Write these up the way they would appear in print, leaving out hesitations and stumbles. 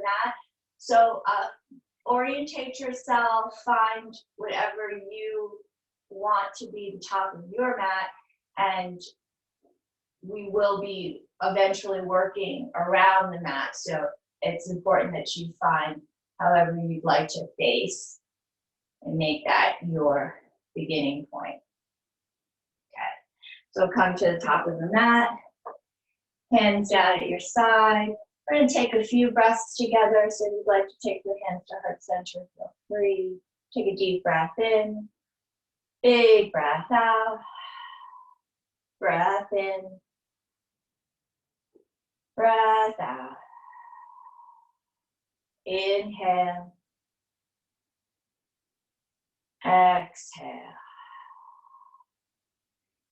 mat. So orientate yourself, find whatever you want to be the top of your mat, and we will be eventually working around the mat. So it's important that you find however you'd like to face and make that your beginning point. Okay, so come to the top of the mat, hands down at your side. We're going to take a few breaths together. So if you'd like to take your hands to heart center, feel free. Take a deep breath in, big breath out, breath in, breath out. Inhale, exhale.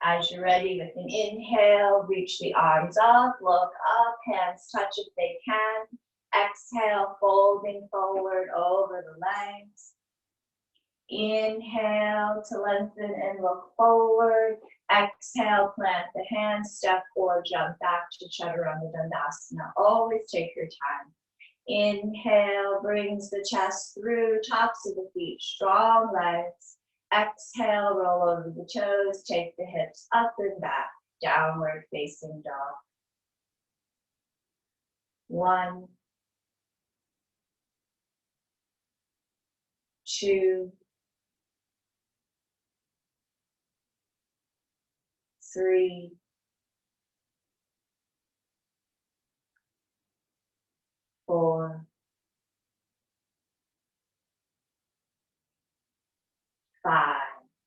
As you're ready, with an inhale, reach the arms up, look up, hands touch if they can. Exhale, folding forward over the legs. Inhale to lengthen and look forward. Exhale, plant the hands, step or jump back to Chaturanga Dandasana. Always take your time. Inhale brings the chest through, tops of the feet, strong legs. Exhale, roll over the toes, take the hips up and back, downward facing dog. 1, 2, 3, 4, 5.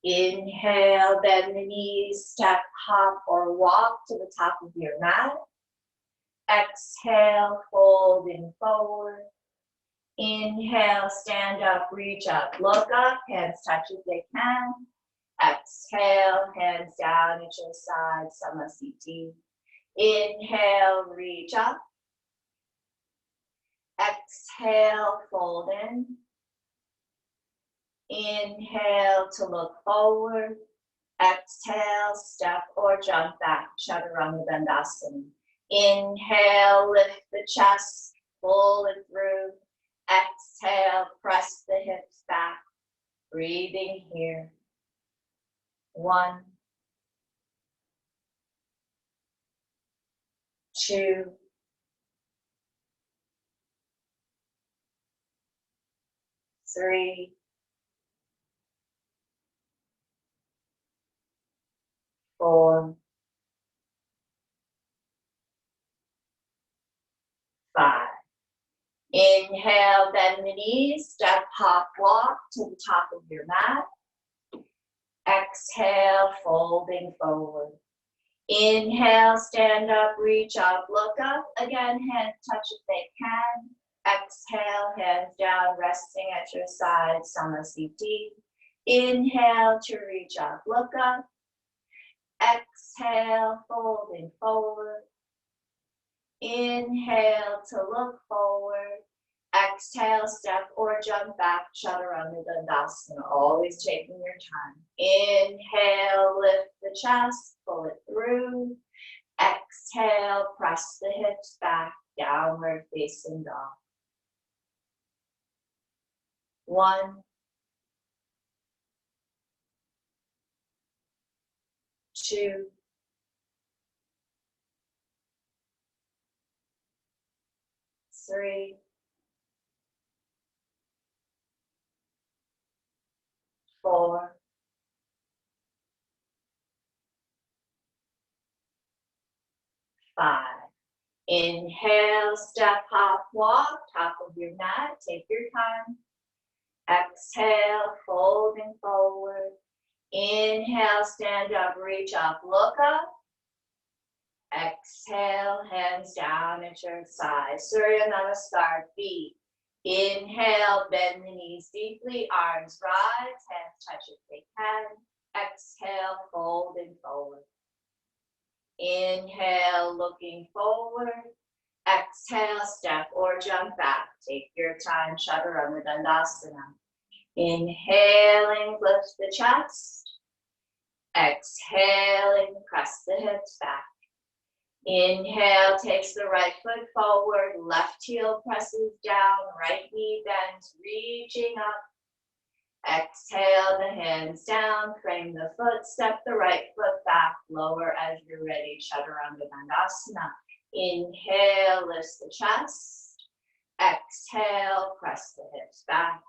Inhale, bend the knees, step, hop, or walk to the top of your mat. Exhale, folding forward. Inhale, stand up, reach up, look up, hands touch if they can. Exhale, hands down at your side, Samasthiti. Inhale, reach up. Exhale, fold in. Inhale to look forward. Exhale, step or jump back, Chaturanga Dandasana. Inhale, lift the chest, pull it through. Exhale, press the hips back. Breathing here. 1, 2, 3, 4, 5. Inhale, bend the knees, step, hop, walk to the top of your mat. Exhale, folding forward. Inhale, stand up, reach up, look up. Again, hands touch if they can. Exhale, hands down, resting at your side, Samasthiti. Inhale to reach up, look up. Exhale, folding forward. Inhale to look forward. Exhale, step or jump back, Chaturanga Dandasana. Always taking your time. Inhale, lift the chest, pull it through. Exhale, press the hips back, downward facing dog. 1, 2, 3, 4, 5. Inhale, step, hop, walk, top of your mat, take your time. Exhale, folding forward. Inhale, stand up, reach up, look up. Exhale, hands down at your side. Surya Namaskar, feet. Inhale, bend the knees deeply, arms rise, hands touch if they can. Exhale, folding forward. Inhale, looking forward. Exhale, step or jump back. Take your time, Chaturanga Dandasana. Inhaling, lift the chest. Exhaling, press the hips back. Inhale, takes the right foot forward, left heel presses down, right knee bends, reaching up. Exhale the hands down, frame the foot, step the right foot back, lower as you're ready, Chaturanga Dandasana. Inhale, lifts the chest. Exhale, press the hips back.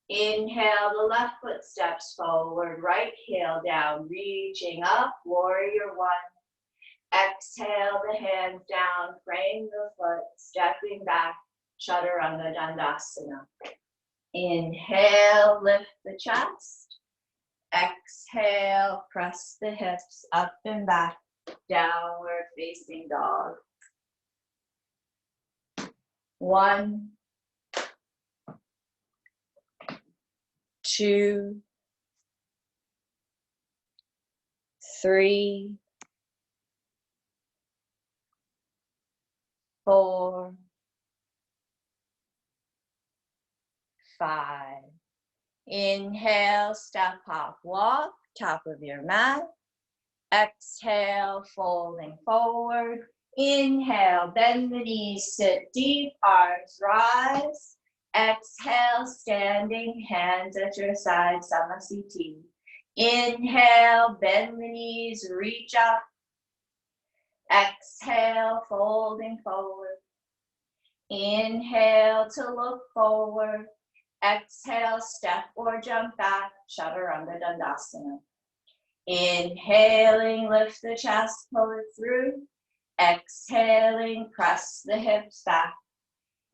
Inhale, the left foot steps forward, right heel down, reaching up, warrior one. Exhale the hands down, frame the foot, stepping back, Chaturanga Dandasana. Inhale, lift the chest. Exhale, press the hips up and back, downward facing dog. 1, 2, 3, 4, 5. Inhale, step, hop, walk, top of your mat. Exhale, folding forward. Inhale, bend the knees, sit deep, arms rise. Exhale, standing, hands at your side, Samasthiti. Inhale, bend the knees, reach up. Exhale, folding forward. Inhale to look forward. Exhale, step or jump back, Chaturanga Dandasana. Inhaling, lift the chest, pull it through. Exhaling, press the hips back.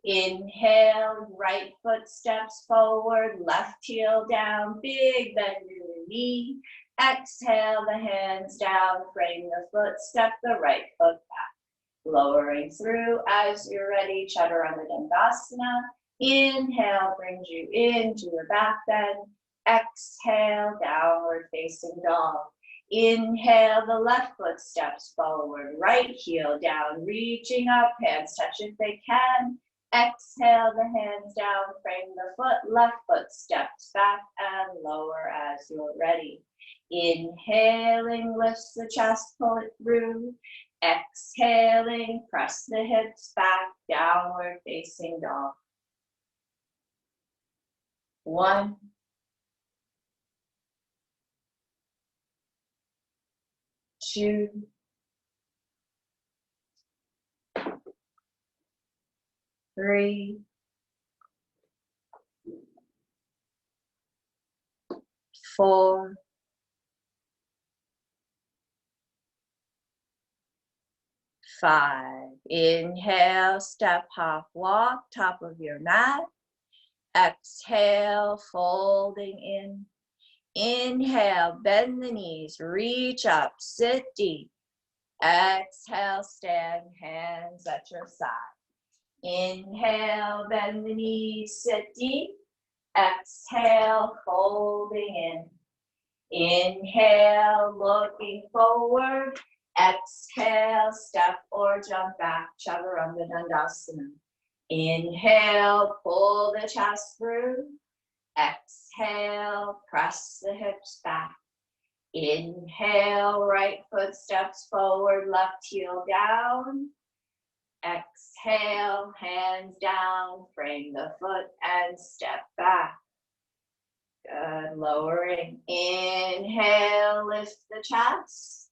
Inhale, right foot steps forward, left heel down, big bend in the knee. Exhale, the hands down, frame the foot, step the right foot back. Lowering through as you're ready, Chaturanga Dandasana. Inhale brings you into your back bend. Exhale, downward facing dog. Inhale, the left foot steps forward, right heel down, reaching up, hands touch if they can. Exhale, the hands down, frame the foot, left foot steps back and lower as you're ready. Inhaling, lifts the chest, pull it through. Exhaling, press the hips back, downward facing dog. 1, 2, 3, 4, 5. Inhale, step, hop, walk, top of your mat. Exhale, folding in. Inhale, bend the knees, reach up, sit deep. Exhale, stand, hands at your side. Inhale, bend the knees, sit deep. Exhale, folding in. Inhale, looking forward. Exhale, step or jump back, Chaturanga Dandasana. Inhale, pull the chest through. Exhale, press the hips back. Inhale, right foot steps forward, left heel down. Exhale, hands down, frame the foot and step back. Good, lowering. Inhale, lift the chest.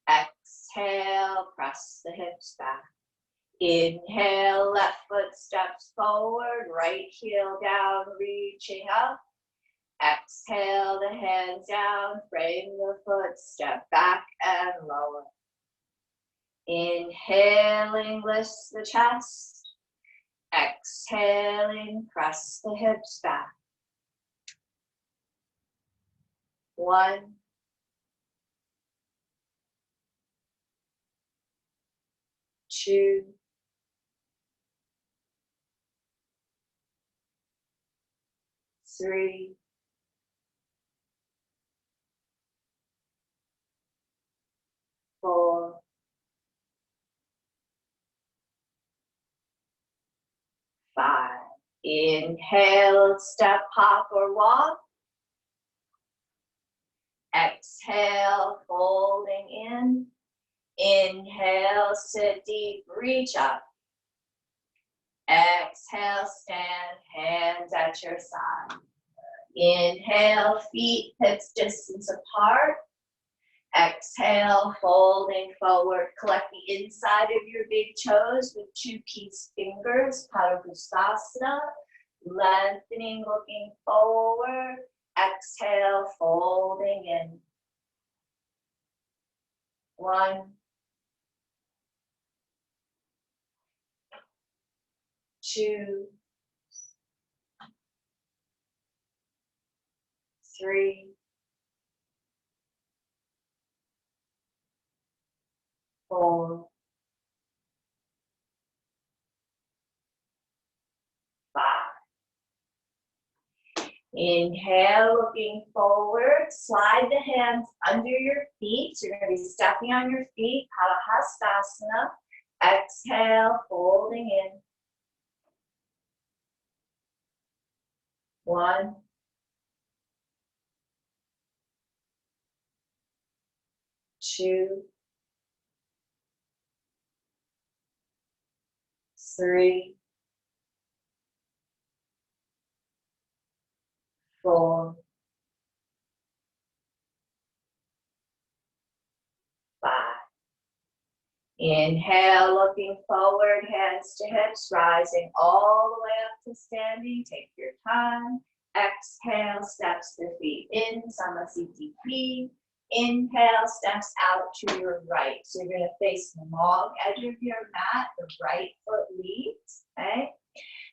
Exhale, press the hips back. Inhale, left foot steps forward, right heel down, reaching up. Exhale, the hands down, frame the foot, step back and lower. Inhaling, lifts the chest. Exhaling, press the hips back. 1, 2, 3, 4, 5. Inhale, step, hop, or walk. Exhale, folding in. Inhale, sit deep, reach up. Exhale, stand, hands at your side. Inhale, feet hips distance apart. Exhale, folding forward. Collect the inside of your big toes with two peace fingers, Padangusthasana. Lengthening, looking forward. Exhale, folding in. 1, 2, 3, 4, 5. Inhale, looking forward. Slide the hands under your feet. So you're going to be stepping on your feet, Padahastasana. Exhale, folding in. 1, 2, 3, 4, 5. Inhale, looking forward, hands to hips, rising all the way up to standing. Take your time. Exhale, steps the feet in, Samasthiti. Inhale, steps out to your right. So you're going to face the long edge of your mat. The right foot leads, okay?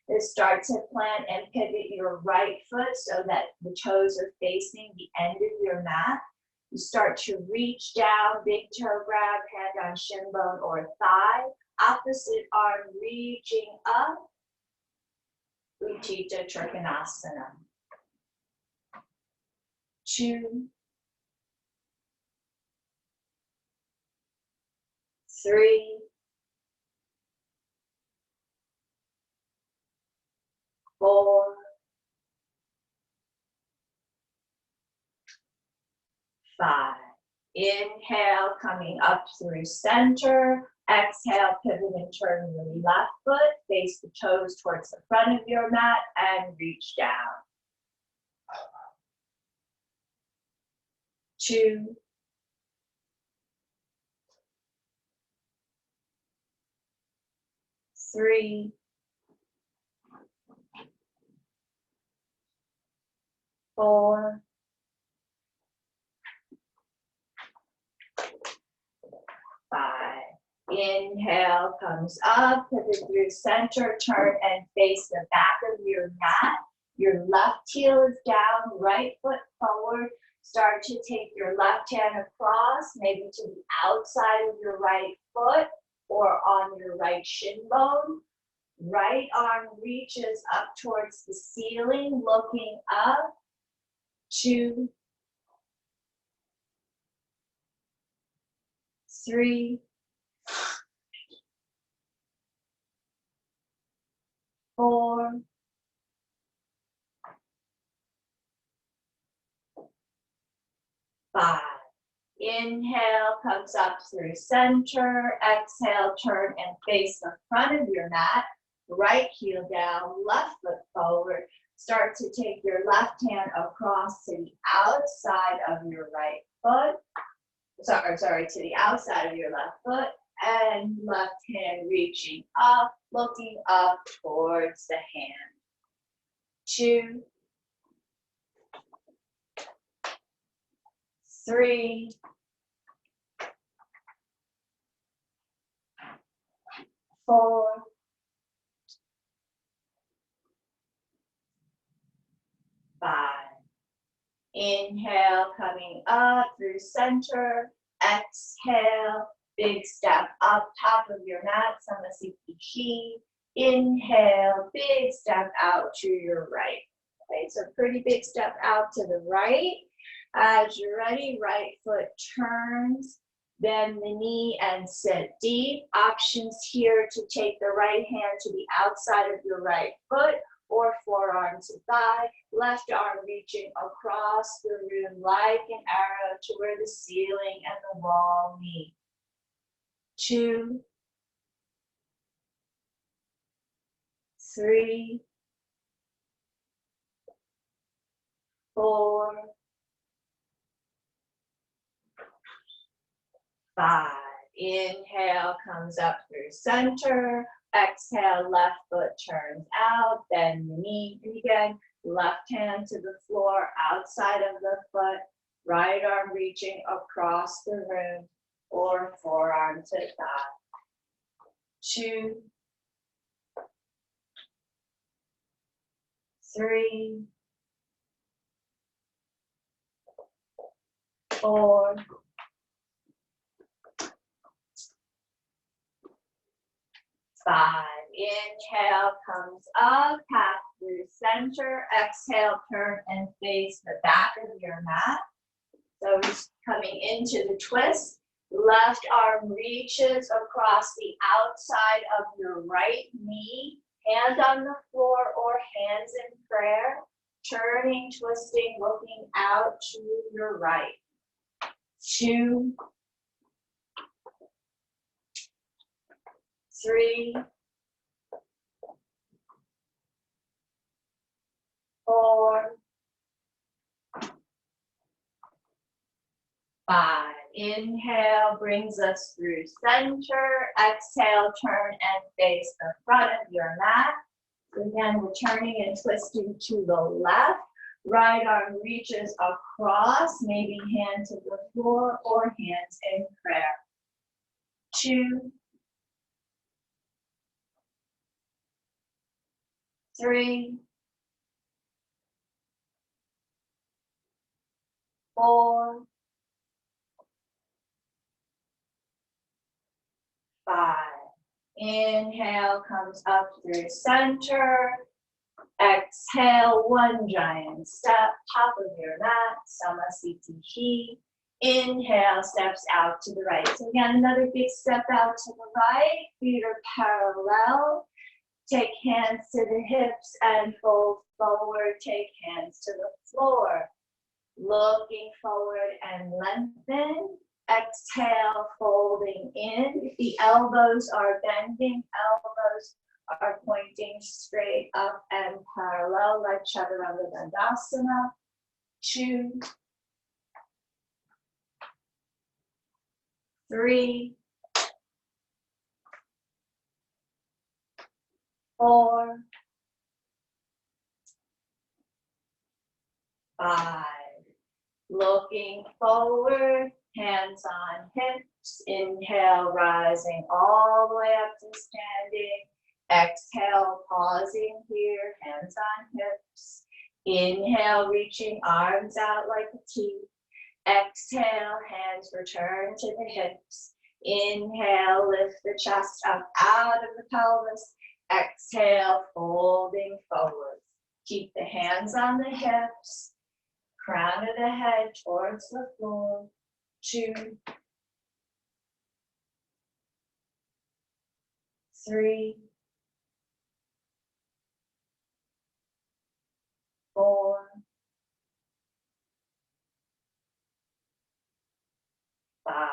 Then start to plant and pivot your right foot so that the toes are facing the end of your mat. You start to reach down, big toe grab, hand on shin bone or thigh. Opposite arm reaching up. Utthita Trikonasana. 2, 3, 4, 5. Inhale, coming up through center. Exhale, pivot and turn your left foot. Face the toes towards the front of your mat and reach down. 2, 3, 4, 5. Inhale comes up, pivot through center, turn and face the back of your mat. Your left heel is down, right foot forward. Start to take your left hand across, maybe to the outside of your right foot or on your right shin bone. Right arm reaches up towards the ceiling, looking up. 2, 3, 4, 5. Inhale comes up through center. Exhale, turn and face the front of your mat. Right heel down, left foot forward. Start to take your left hand across to the outside of your right foot. Sorry, to the outside of your left foot. And left hand reaching up, looking up towards the hand. 2, 3, 4, 5. Inhale, coming up through center. Exhale, big step up top of your mat, Samasthiti. Inhale, big step out to your right. Okay, so pretty big step out to the right. As you're ready, right foot turns, bend the knee and sit deep. Options here to take the right hand to the outside of your right foot or forearm to thigh, left arm reaching across the room like an arrow to where the ceiling and the wall meet. 2, 3, 4, 5. Inhale, comes up through center. Exhale, left foot turns out. Bend the knee again. Left hand to the floor, outside of the foot. Right arm reaching across the room or forearm to thigh. 2, 3, 4, 5. Inhale, comes up, path through center. Exhale, turn and face the back of your mat. So just coming into the twist. Left arm reaches across the outside of your right knee. Hand on the floor or hands in prayer. Turning, twisting, looking out to your right. 2, 3, 4, 5. Inhale brings us through center. Exhale, turn and face the front of your mat. So again, we're turning and twisting to the left. Right arm reaches across, maybe hand to the floor or hands in prayer. 2, 3, 4, 5. Inhale comes up through center. Exhale, one giant step, top of your mat, Samasthiti. Inhale, steps out to the right. So again, another big step out to the right. Feet are parallel. Take hands to the hips and fold forward. Take hands to the floor. Looking forward and lengthen. Exhale, folding in. If the elbows are bending, elbows are pointing straight up and parallel like Chaturanga Dandasana. 2, 3, 4, 5. Looking forward, hands on hips. Inhale, rising all the way up to standing. Exhale, pausing here, hands on hips. Inhale, reaching arms out like a T. Exhale, hands return to the hips. Inhale, lift the chest up out of the pelvis. Exhale, folding forward. Keep the hands on the hips. Crown of the head towards the floor. 2, 3, 4, 5.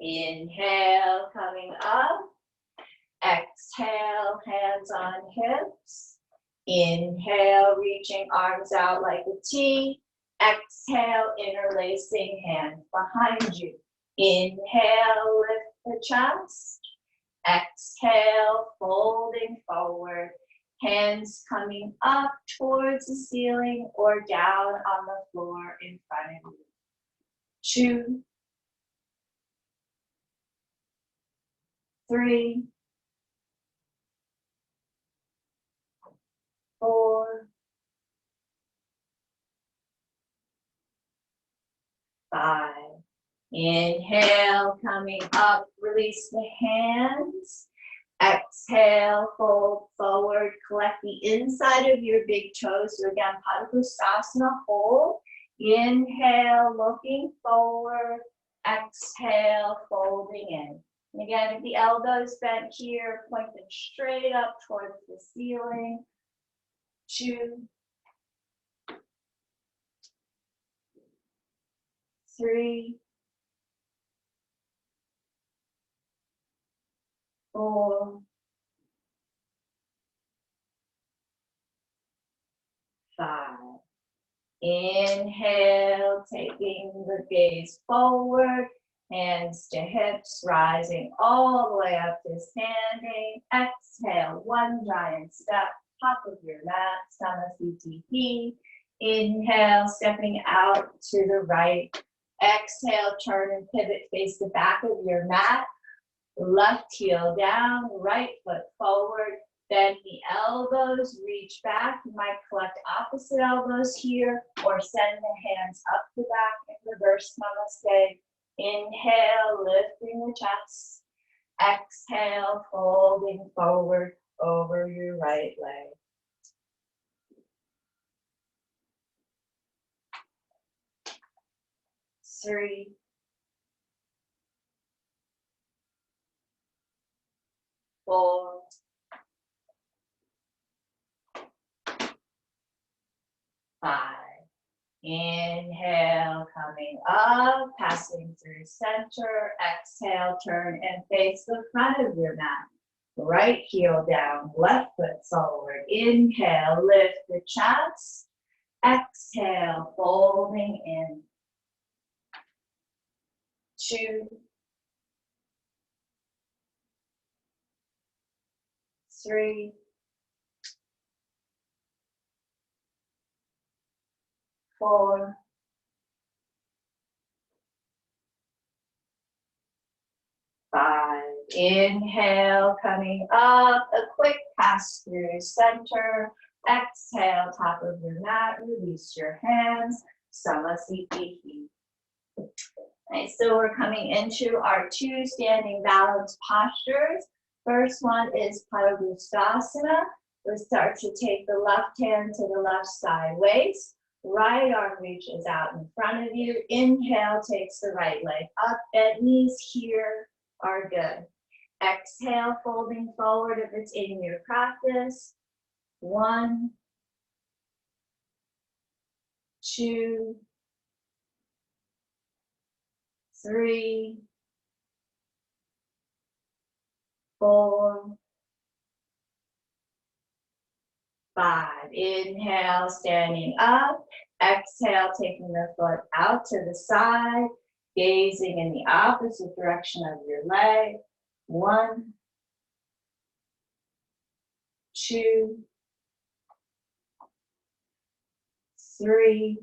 Inhale, coming up. Exhale, hands on hips. Inhale, reaching arms out like a T. Exhale, interlacing hands behind you. Inhale, lift the chest. Exhale, folding forward. Hands coming up towards the ceiling or down on the floor in front of you. 2, 3, 4, 5. Inhale, coming up, release the hands. Exhale, fold forward, collect the inside of your big toes. So again, Padangusthasana, hold. Inhale, looking forward. Exhale, folding in. And again, if the elbows bent here, point them straight up towards the ceiling. 2, 3, 4, 5. Inhale, taking the gaze forward, hands to hips, rising all the way up to standing. Exhale, one giant step, top of your mat, Samasthiti. Inhale, stepping out to the right. Exhale, turn and pivot, face the back of your mat. Left heel down, right foot forward. Bend the elbows, reach back. You might collect opposite elbows here or send the hands up the back in reverse namaste. Inhale, lifting the chest. Exhale, folding forward over your right leg. Three, 4, 5. Inhale, coming up, passing through center. Exhale, turn and face the front of your mat. Right heel down, left foot forward. Inhale, lift the chest. Exhale, folding in. 2, 3, 4, 5. Inhale, coming up, a quick pass through center. Exhale, top of your mat, release your hands. Samasthiti. Nice, so we're coming into our 2 standing balance postures. First one is Padangusthasana. We start to take the left hand to the left side waist. Right arm reaches out in front of you. Inhale takes the right leg up. Bend knees here are good. Exhale, folding forward if it's in your practice. 1, 2, 3, 4, 5. Inhale, standing up. Exhale, taking the foot out to the side, gazing in the opposite direction of your leg. 1, 2, 3,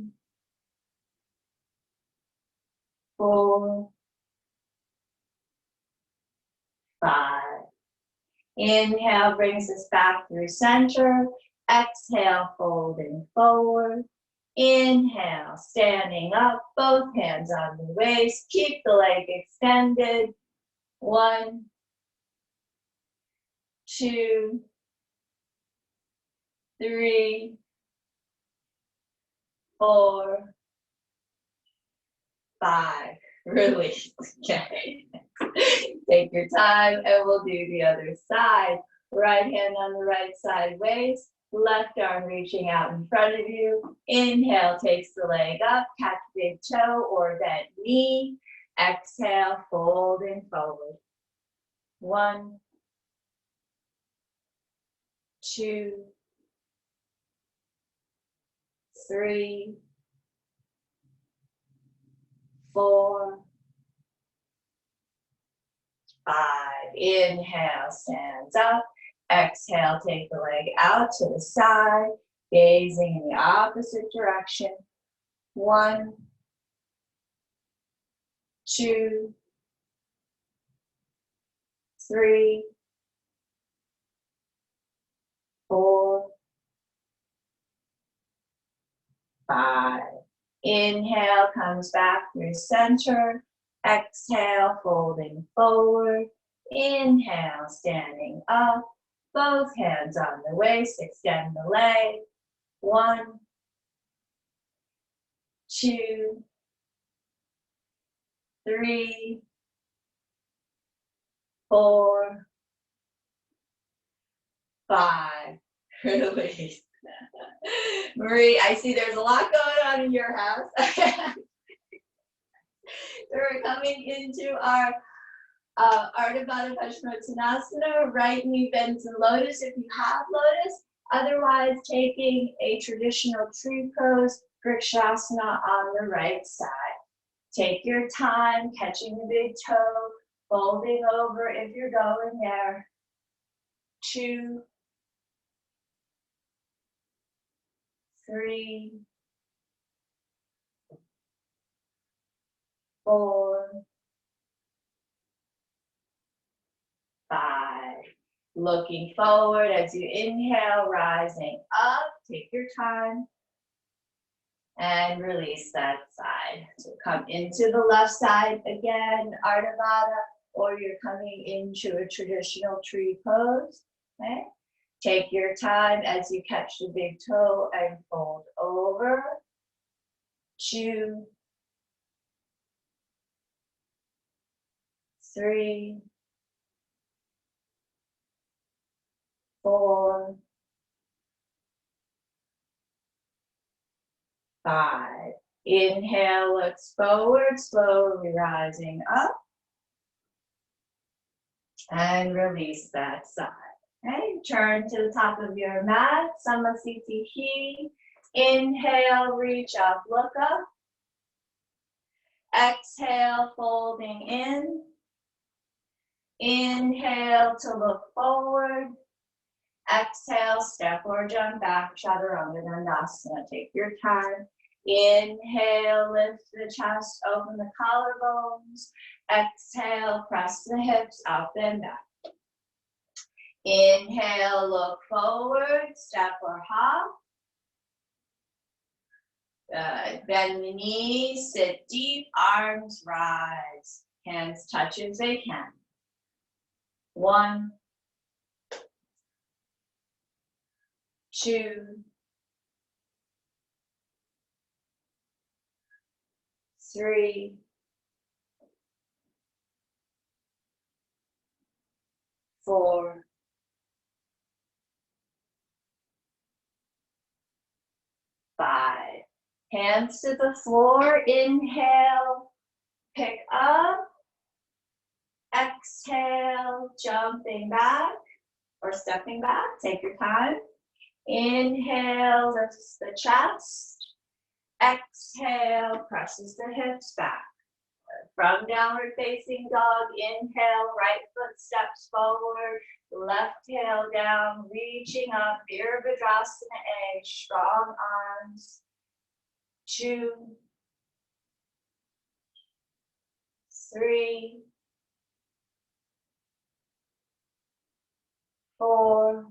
4, 5. Inhale brings us back through center. Exhale, folding forward. Inhale, standing up, both hands on the waist. Keep the leg extended. 1, 2, 3, 4, 5. Release. Okay. Take your time and we'll do the other side. Right hand on the right side waist. Left arm reaching out in front of you. Inhale takes the leg up. Catch big toe or bent knee. Exhale, folding forward. 1, 2, 3, 4, 5. Inhale, stands up. Exhale, take the leg out to the side, gazing in the opposite direction. 1, 2, 3, 4, 5. Inhale, comes back through center. Exhale, folding forward. Inhale, standing up. Both hands on the waist, extend the leg. 1, 2, 3, 4, 5. Release. Marie, I see there's a lot going on in your house. We're coming into our Ardha Baddha Paschimottanasana, right knee bends in lotus if you have lotus. Otherwise, taking a traditional tree pose, Vrikshasana on the right side. Take your time, catching the big toe, folding over if you're going there. 2, 3, 4, 5. Looking forward as you inhale, rising up. Take your time. And release that side. So come into the left side again, Ardha Baddha, or you're coming into a traditional tree pose. Okay? Take your time as you catch the big toe and fold over. 2, 3, 4, 5. Inhale, looks forward, slowly rising up. And release that side. Okay, turn to the top of your mat, Samasthiti. Inhale, reach up, look up. Exhale, folding in. Inhale to look forward. Exhale, step or jump back, Chaturanga Dandasana. Take your time. Inhale, lift the chest, open the collarbones. Exhale, press the hips up and back. Inhale, look forward, step or hop. Good. Bend the knees, sit deep, arms rise. Hands touch as they can. 1, 2, 3, 4, 5. Hands to the floor. Inhale, pick up. Exhale, jumping back or stepping back. Take your time. Inhale, lifts the chest. Exhale, presses the hips back. From downward facing dog, inhale, right foot steps forward, left tail down, reaching up, Virabhadrasana A, strong arms. 2, 3, 4,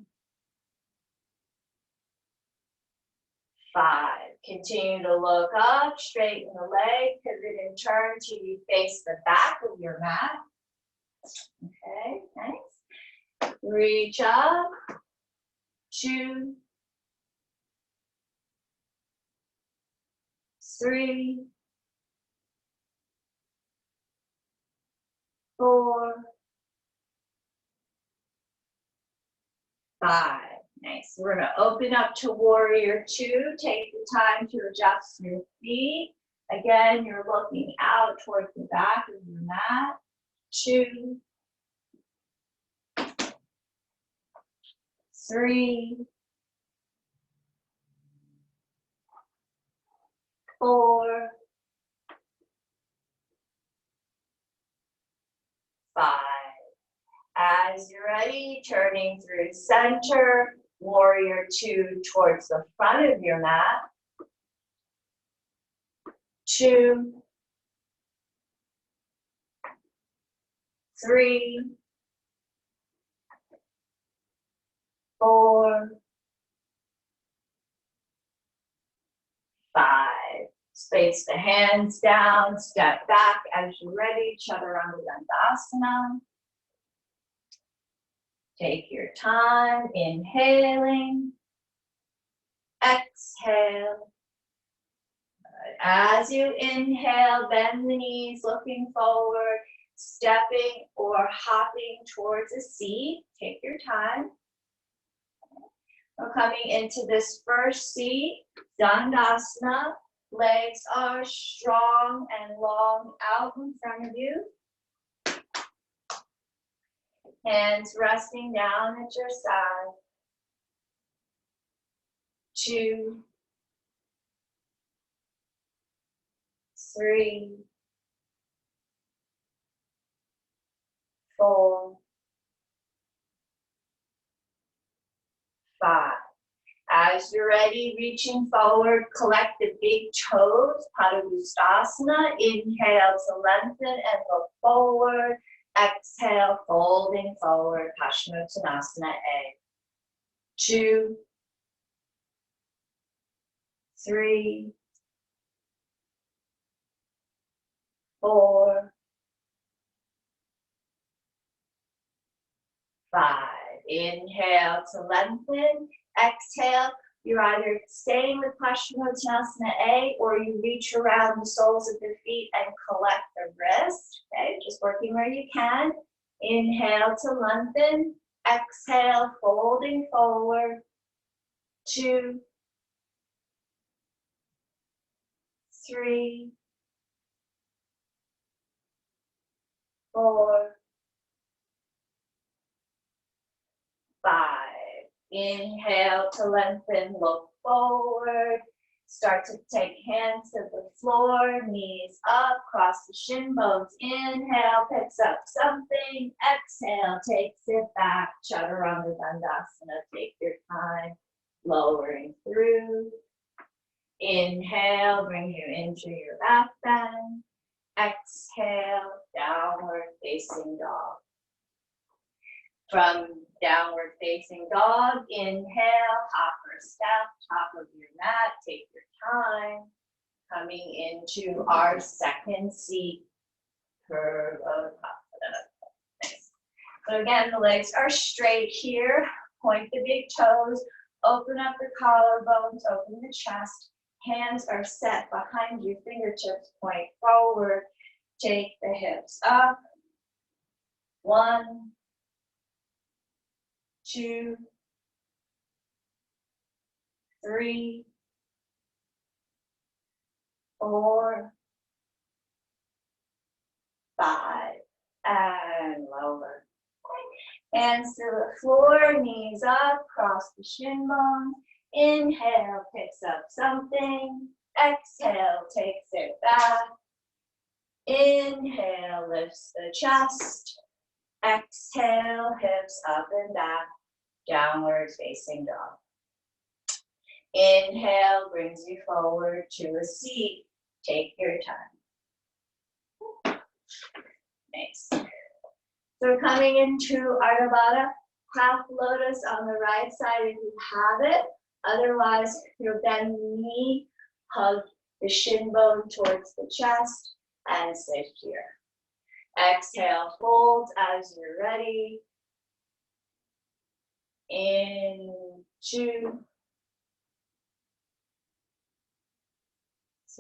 5. Continue to look up, straighten the leg, pivot and turn till you face the back of your mat. Okay, nice. Reach up. 2, 3, 4, 5. Nice. We're going to open up to warrior 2. Take the time to adjust your feet. Again, you're looking out towards the back of your mat. 2, 3, 4, 5. As you're ready, turning through center, warrior 2 towards the front of your mat. 2, 3, 4, 5. Space the hands down, step back as you're ready, Chaturanga Dandasana. Take your time, inhaling, exhale. As you inhale, bend the knees, looking forward, stepping or hopping towards a seat. Take your time. We're coming into this first seat, Dandasana. Legs are strong and long out in front of you. Hands resting down at your side. 2, 3, 4, 5. As you're ready, reaching forward, collect the big toes, Padangusthasana. Inhale to lengthen and look forward. Exhale, folding forward, Paschimottanasana A. 2, 3, 4, 5. Inhale to lengthen. Exhale. You're either staying with Paschimottanasana A or you reach around the soles of your feet and collect the wrist. Okay, just working where you can. Inhale to lengthen. Exhale, folding forward. 2, 3, 4, 5. Inhale to lengthen, look forward. Start to take hands to the floor, knees up, cross the shin bones. Inhale, picks up something. Exhale, takes it back. Chaturanga Dandasana, take your time. Lowering through. Inhale, bring you into your back bend. Exhale, downward facing dog. From downward facing dog, inhale, hopper step, top of your mat, take your time. Coming into our second seat, curve of nice. So again, the legs are straight here. Point the big toes, open up the collarbones, open the chest. Hands are set behind you, fingertips point forward. Take the hips up. 1, 2, 3, 4, 5, and lower. Hands to the floor, knees up, cross the shin bones. Inhale, picks up something. Exhale, takes it back. Inhale, lifts the chest. Exhale, hips up and back. Downward facing dog. Inhale brings you forward to a seat. Take your time. Nice. So we're coming into Ardha Baddha, half lotus on the right side if you have it. Otherwise, you'll bend the knee, hug the shin bone towards the chest, and sit here. Exhale, fold as you're ready. In 2,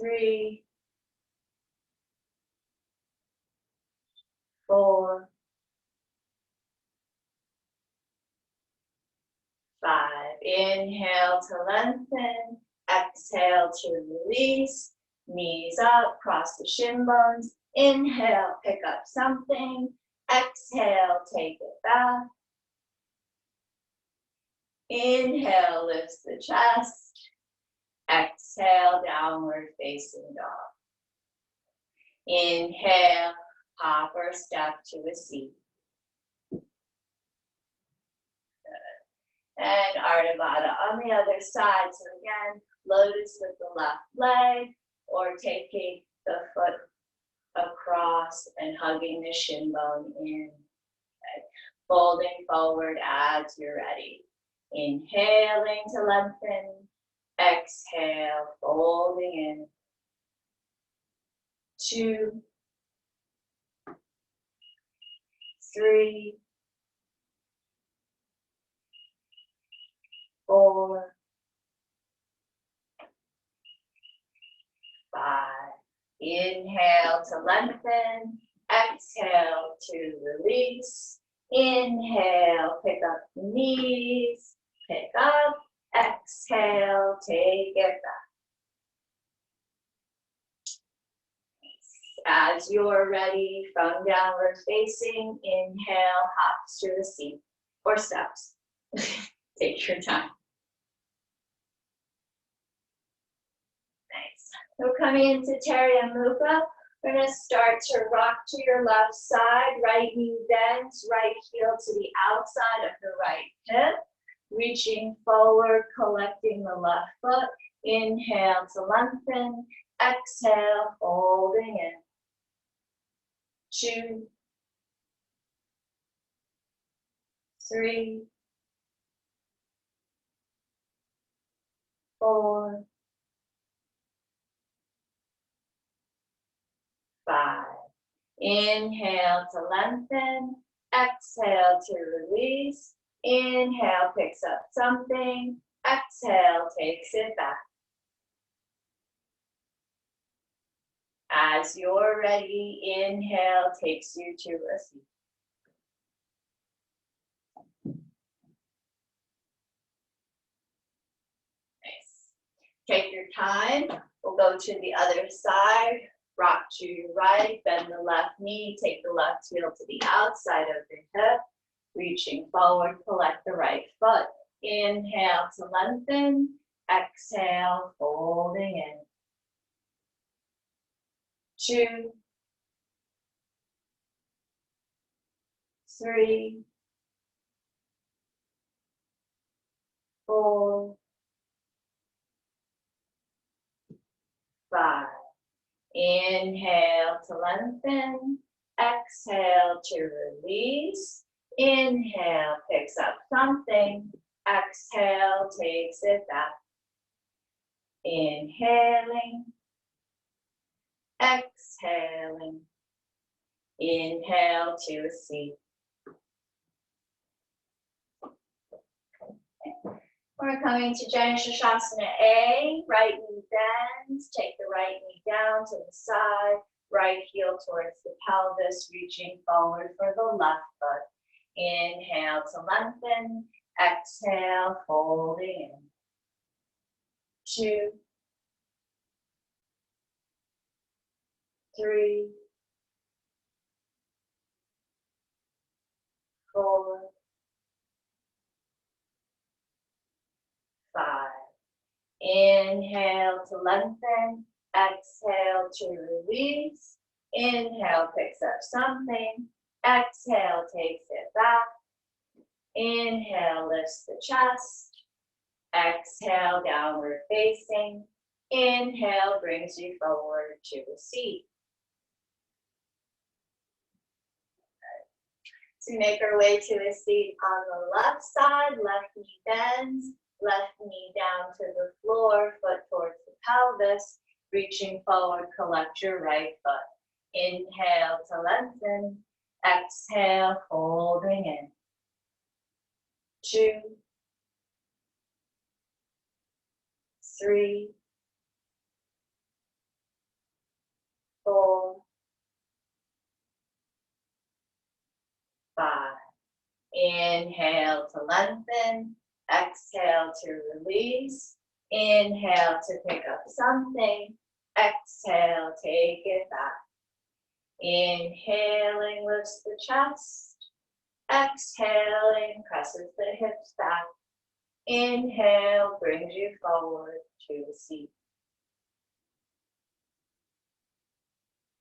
3, 4, 5. Inhale to lengthen. Exhale to release. Knees up, cross the shin bones. Inhale, pick up something. Exhale, take it back. Inhale, lifts the chest. Exhale, downward facing dog. Inhale, hop or step to a seat. Good. And Ardha Baddha on the other side. So again, lotus with the left leg, or taking the foot across and hugging the shin bone in. Okay. Folding forward as you're ready. Inhaling to lengthen. Exhale, folding in. 2, 3, 4, 5. Inhale to lengthen. Exhale to release. Inhale, pick up the knees. Pick up. Exhale, take it back. As you're ready, from downward facing, inhale, hops to the seat or steps. Take your time. Nice. So coming into Tariya Mukha, we're going to start to rock to your left side. Right knee bends, right heel to the outside of the right hip. Reaching forward, collecting the left foot. Inhale to lengthen. Exhale, holding in. 2, 3, 4, 5. Inhale to lengthen. Exhale to release. Inhale picks up something. Exhale takes it back. As you're ready, inhale takes you to a seat. Nice. Take your time. We'll go to the other side. Rock to your right, bend the left knee, take the left heel to the outside of the hip. Reaching forward, collect the right foot. Inhale to lengthen. Exhale, folding in. 2, 3, 4, 5. Inhale to lengthen. Exhale to release. Inhale picks up something. Exhale takes it back. Inhaling. Exhaling. Inhale to a seat. We're coming to Janusashasana A. Right knee bends. Take the right knee down to the side. Right heel towards the pelvis. Reaching forward for the left foot. Inhale to lengthen. Exhale, folding in. 2, 3, 4, 5. Inhale to lengthen. Exhale to release. Inhale picks up something. Exhale takes it back. Inhale lifts the chest. Exhale downward facing. Inhale brings you forward to a seat. So we make our way to a seat on the left side. Left knee bends. Left knee down to the floor. Foot towards the pelvis. Reaching forward, collect your right foot. Inhale to lengthen. Exhale, holding in. 2, 3, 4, 5. Inhale to lengthen. Exhale to release. Inhale to pick up something. Exhale, take it back. Inhaling lifts the chest. Exhaling presses the hips back. Inhale brings you forward to a seat.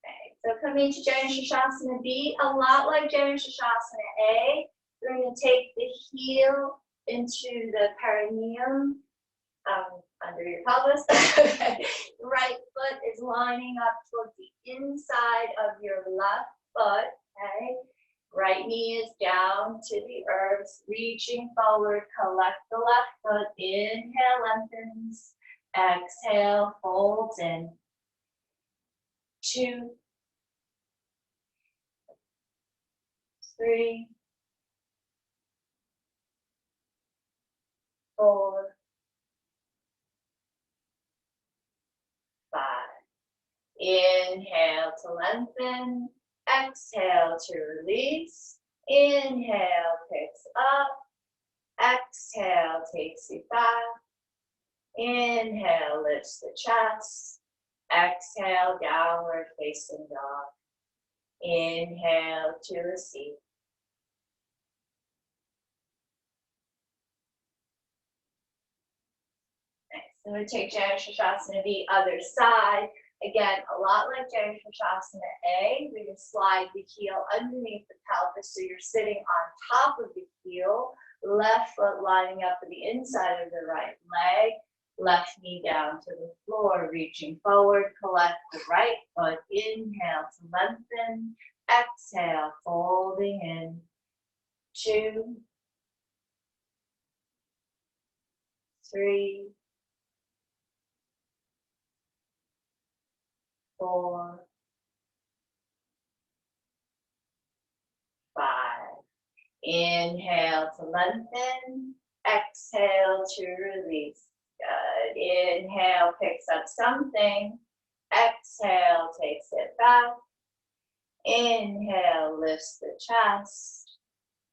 Okay, so coming to Janusashasana B, a lot like Janusashasana A, we're going to take the heel into the perineum under your pelvis. Right foot is lining up towards the inside of your left foot. Okay. Right knee is down to the earth, reaching forward, collect the left foot. Inhale, lengthens. Exhale, folds in. 2, 3, 4, 5. Inhale to lengthen. Exhale to release. Inhale picks up. Exhale takes you back. Inhale lifts the chest. Exhale, downward facing dog. Inhale to a seat. Nice. So we take Janu Shasana the other side. Again, a lot like Janu Shasana A, we can slide the heel underneath the pelvis so you're sitting on top of the heel, left foot lining up with the inside of the right leg, left knee down to the floor, reaching forward, collect the right foot, inhale to lengthen, exhale, folding in, 2, 3, 4, 5. Inhale to lengthen, exhale to release. Good. Inhale picks up something, exhale takes it back. Inhale lifts the chest,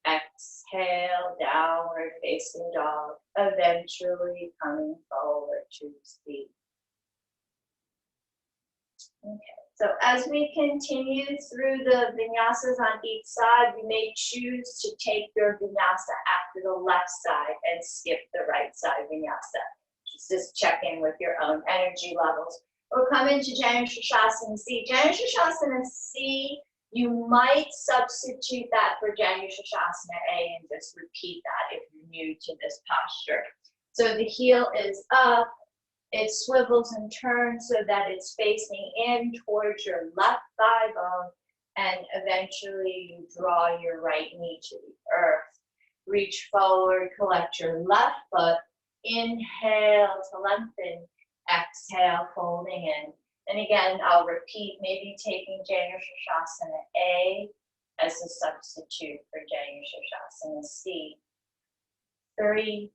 exhale downward facing dog, eventually coming forward to seat. Okay. So as we continue through the vinyasas on each side, you may choose to take your vinyasa after the left side and skip the right side vinyasa. Just check in with your own energy levels. We'll come into Janu Shasana C. Janu Shasana C, you might substitute that for Janu Shasana A and just repeat that if you're new to this posture. So the heel is up. It swivels and turns so that it's facing in towards your left thigh bone, and eventually you draw your right knee to the earth. Reach forward, collect your left foot, inhale to lengthen, exhale, folding in. And again, I'll repeat, maybe taking Janu Shasana A as a substitute for Janu Shasana C. 3,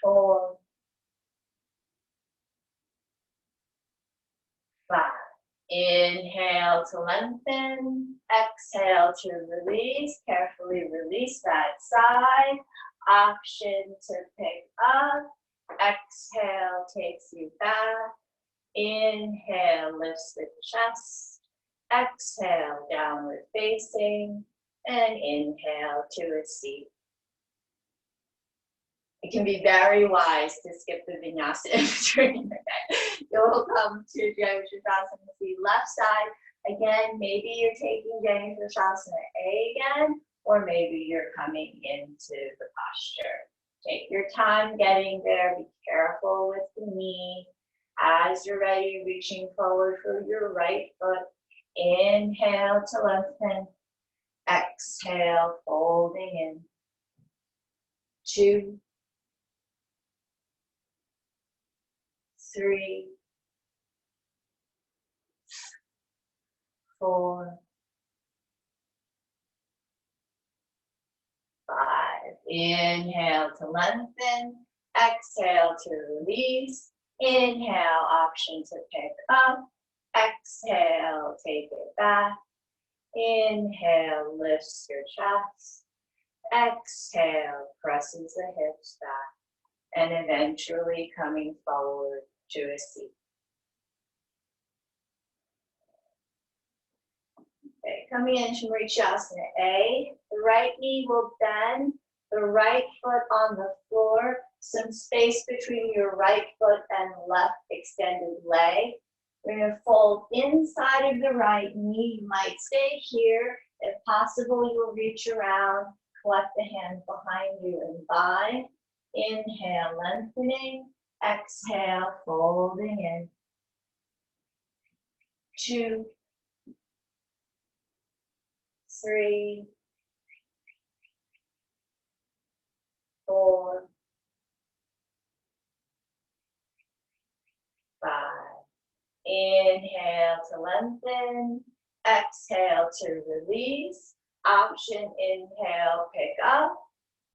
4, 5. Inhale to lengthen, exhale to release. Carefully release that side. Option to pick up. Exhale takes you back. Inhale lifts the chest. Exhale downward facing. And inhale to a seat. It can be very wise to skip the vinyasa in between. You'll come to Janu Shasana C left side. Again, maybe you're taking Janu Shasana A again, or maybe you're coming into the posture. Take your time getting there. Be careful with the knee. As you're ready, reaching forward for your right foot. Inhale to lengthen. Exhale, folding in. 2, 3, 4, 5. Inhale to lengthen. Exhale to release. Inhale, option to pick up. Exhale, take it back. Inhale, lifts your chest. Exhale, presses the hips back. And eventually coming forward to a seat. Okay, coming into Shasana A, the right knee will bend, the right foot on the floor, some space between your right foot and left extended leg. We're going to fold inside of the right knee. You might stay here. If possible, you'll reach around, collect the hands behind you and bind. Inhale, lengthening. Exhale, folding in. 2, 3, 4, 5. Inhale to lengthen. Exhale to release. Option inhale, pick up.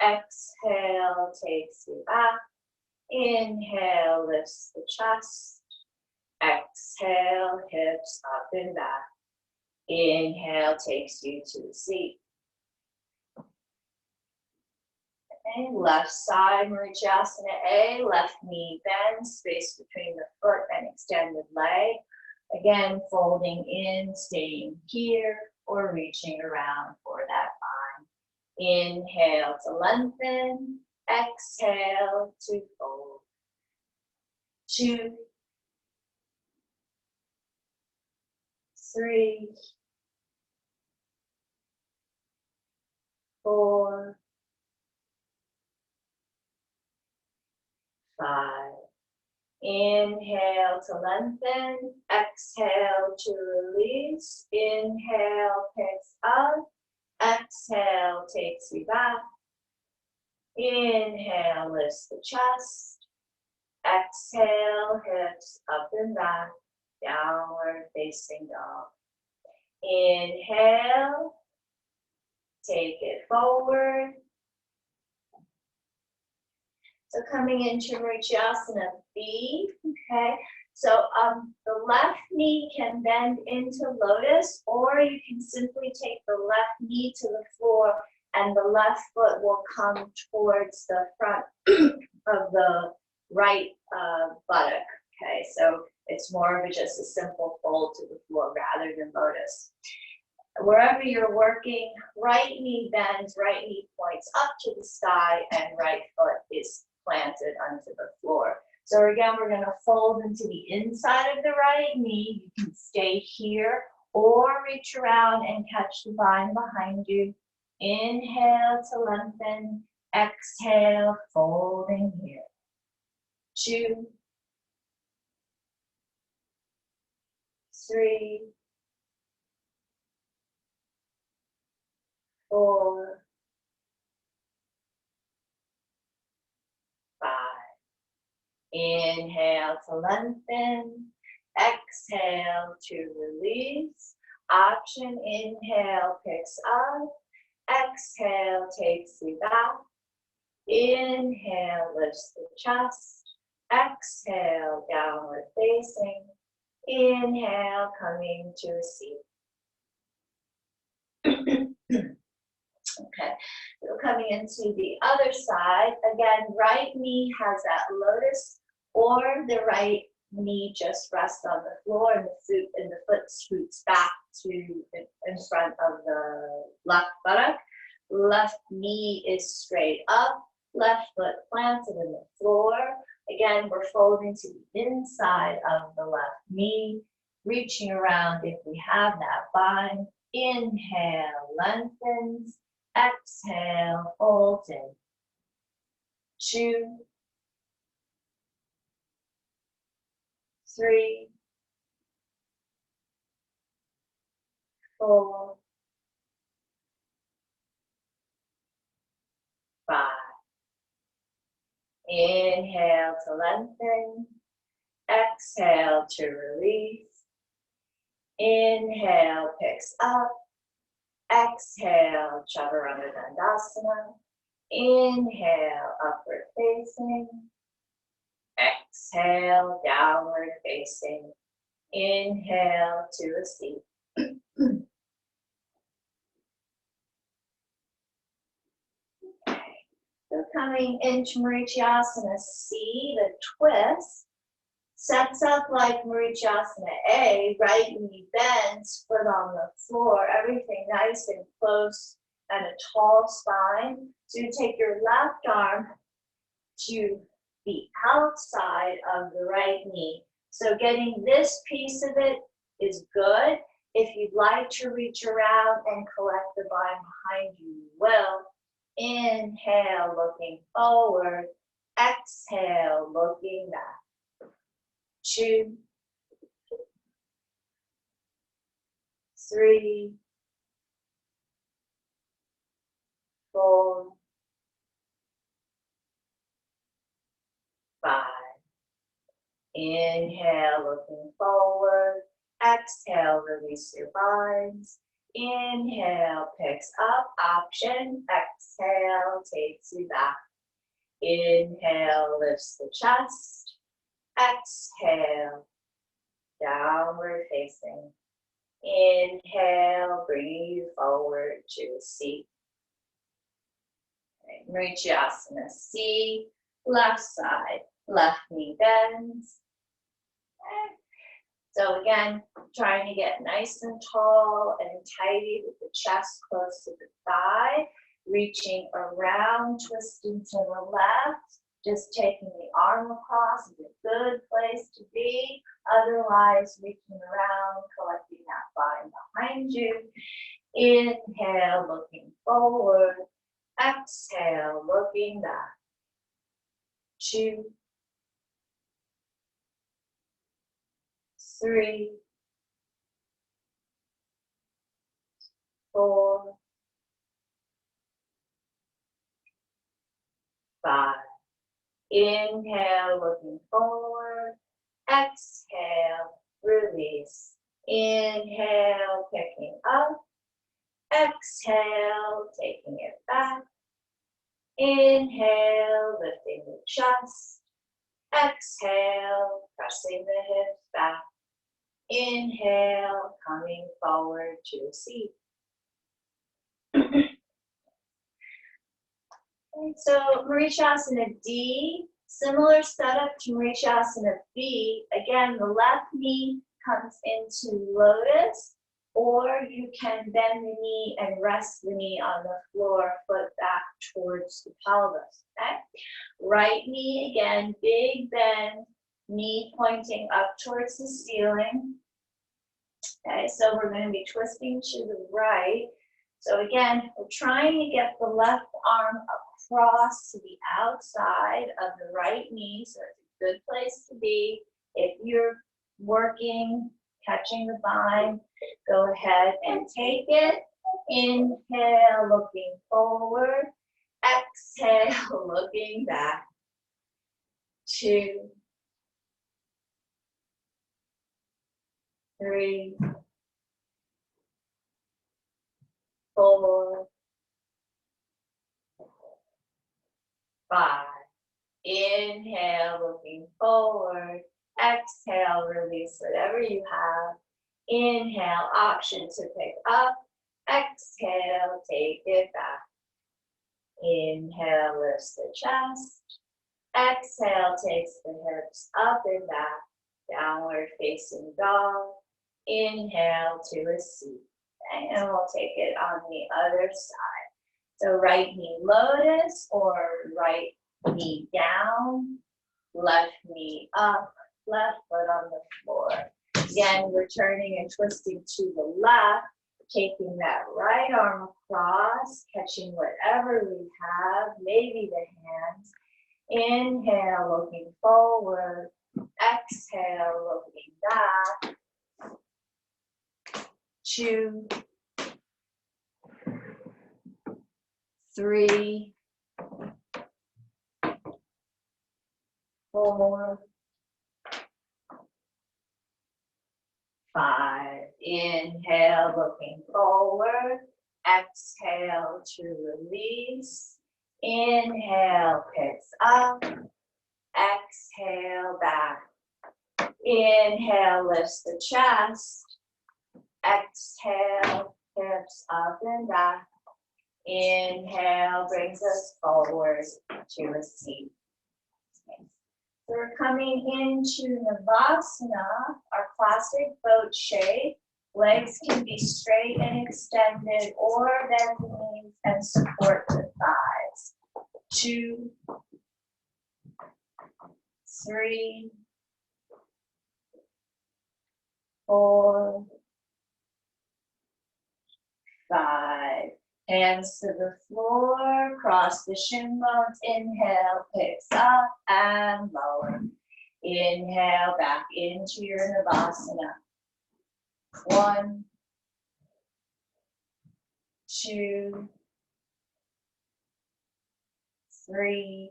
Exhale takes you back. Inhale lifts the chest. Exhale, hips up and back. Inhale takes you to the seat. Okay, left side, Marichasana A, left knee bends, space between the foot and extended leg. Again, folding in, staying here, or reaching around for that bind. Inhale to lengthen, exhale to fold. 2, 3, 4, 5. Inhale to lengthen, exhale to release. Inhale, picks up, exhale, takes you back. Inhale, lifts the chest. Exhale, hips up and back, downward facing dog. Inhale, take it forward. So coming into Marichasana B, okay? So the left knee can bend into lotus, or you can simply take the left knee to the floor and the left foot will come towards the front of the right buttock, okay? So it's more of just a simple fold to the floor rather than lotus. Wherever you're working, right knee bends, right knee points up to the sky, and right foot is planted onto the floor. So again, we're going to fold into the inside of the right knee. You can stay here or reach around and catch the bind behind you. Inhale to lengthen, exhale, folding here. 2, 3, 4, 5. Inhale to lengthen, exhale to release. Option, inhale picks up, exhale takes you back. Inhale lifts the chest, exhale downward facing. Inhale coming to a seat. Okay, so coming into the other side, again, right knee has that lotus, or the right knee just rests on the floor and the foot scoots back to in front of the left buttock. Left knee is straight up, left foot planted in the floor. Again, we're folding to the inside of the left knee, reaching around if we have that bind. Inhale, lengthens. Exhale, folds in. 2, 3, 4, 5. Inhale to lengthen. Exhale to release. Inhale picks up. Exhale, Chaturanga Dandasana. Inhale, upward facing. Exhale, downward facing. Inhale to a seat. Okay. So coming into Marichasana C, the twist. Sets up like Marichasana A, right knee bends, foot on the floor, everything nice and close and a tall spine. So you take your left arm to the outside of the right knee. So getting this piece of it is good. If you'd like to reach around and collect the bind behind you, you will. Inhale, looking forward. Exhale, looking back. 2, 3, 4, 5. Inhale, looking forward. Exhale, release your binds. Inhale, picks up, option. Exhale, takes you back. Inhale, lifts the chest. Exhale, downward facing. Inhale, bringing you forward to a seat. Okay, Marichasana C, left side, left knee bends. Okay. So again, trying to get nice and tall and tidy with the chest close to the thigh, reaching around, twisting to the left, just taking the arm across is a good place to be. Otherwise, reaching around, collecting that spine behind you. Inhale, looking forward. Exhale, looking back. 2, 3, 4, 5. Inhale, looking forward. Exhale, release. Inhale, picking up. Exhale, taking it back. Inhale, lifting the chest. Exhale, pressing the hips back. Inhale, coming forward to a seat. Okay, so Marichasana D, similar setup to Marichasana B. Again, the left knee comes into lotus, or you can bend the knee and rest the knee on the floor, foot back towards the pelvis, okay? Right knee, again, big bend, knee pointing up towards the ceiling. Okay, so we're going to be twisting to the right. So again, we're trying to get the left arm across to the outside of the right knee, so it's a good place to be. If you're working, catching the bind, go ahead and take it. Inhale, looking forward. Exhale, looking back. 2, 3, 4, 5. Inhale, looking forward. Exhale, release whatever you have. Inhale, option to pick up. Exhale, take it back. Inhale, lifts the chest. Exhale, takes the hips up and back. Downward facing dog. Inhale to a seat. Okay, and we'll take it on the other side. So right knee lotus or right knee down, left knee up, left foot on the floor. Again, we're turning and twisting to the left, taking that right arm across, catching whatever we have, maybe the hands. Inhale, looking forward. Exhale, looking back. 2, 3, 4, 5. Inhale, looking forward. Exhale to release. Inhale, picks up. Exhale, back. Inhale, lifts the chest. Exhale, hips up and back. Inhale, brings us forward to a seat. Okay. So we're coming into Navasana, our classic boat shape. Legs can be straight and extended, or bend the knees and support the thighs. 2, 3, 4, 5. Hands to the floor, cross the shin bones. Inhale, picks up and lower. Inhale, back into your Navasana. 1, 2, 3,